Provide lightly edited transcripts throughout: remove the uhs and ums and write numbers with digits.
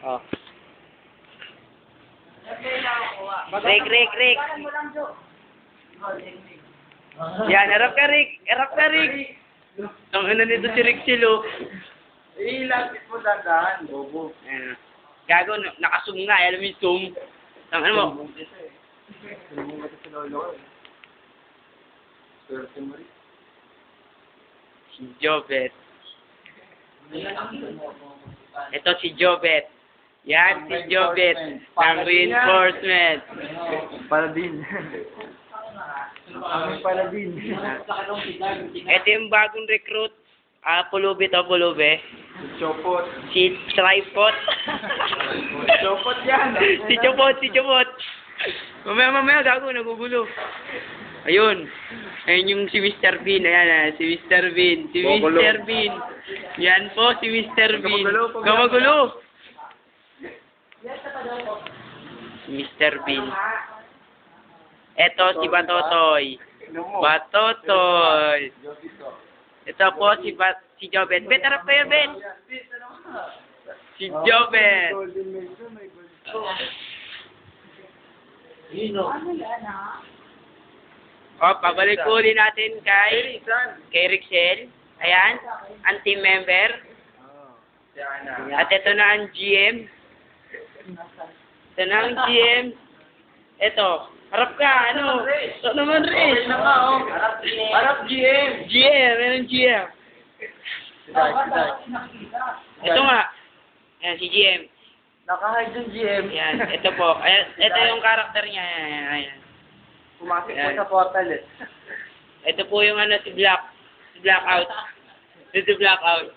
Oh. Rick, Rick, Rick. Yan, harap ka, Rick. Harap ka, Rick. Ang ina nito si Rick Silo. Ilapit mo dadaan, bobo. Ayan. Gago, nakasum nga. Alam mo yung zoom. Ang ano mo? Si Jobet. Ito si Jobet. Yan, si Jobet. Ng reinforcement. Paladin. Ang paladin. Ito yung bagong recruit. Pulubi to, pulubi. Chopot. Si Tripod. Chopot yan. Si Chopot, si Chopot. Mamaya, gago, nagugulo. Ayun. Ayun yung si Mr. Bean. Ayan, si Mr. Bean. Si Mr. Bean. Yan po, si Mr. Bean. Gamagulo. Si Mr. Bean. Eto si Batotoy. Batotoy. Ito po si Jobet. Bet, harap kayo, Bet. Si Jobet. Oh, pabalik ko ulit natin kay Rixel. Ayan, ang team member. At ito na ang GM. Ito na ang GM. Ito, harap ka, ano? Ito naman rin. Harap GM. GM, meron GM. Ito nga. Ayan, si GM. Naka-hide yung GM. Ayan, ito po. Ayan, ito yung karakter niya. Ayan, ayan. Pumasok po sa portal eh. Ito po yung ano, si Black. Si Blackout. Si Blackout.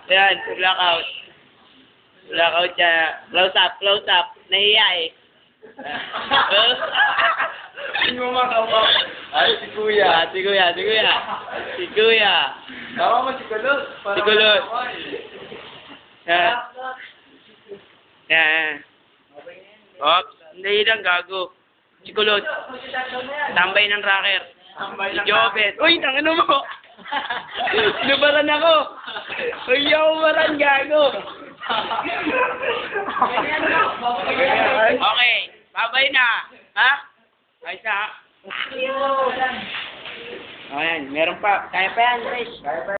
Ayan, si Blackout. Blackout siya. Close up, close up. Nahiya eh. Hindi mo makawa. Ay, si Kuya. Si Kuya, si Kuya. Si Kuya. Tawa mo si Kulot. Si Kulot. Yan. Yan. Ops, hindi lang gago. Si Kulot. Tambay ng rocker. Si Jobet. Uy, tangino mo. Lubaran ako. Uy, ako maran gago. Okay, babay na. Ha? Ayos na. Ayan, meron pa. Kaya pa yan, Chris.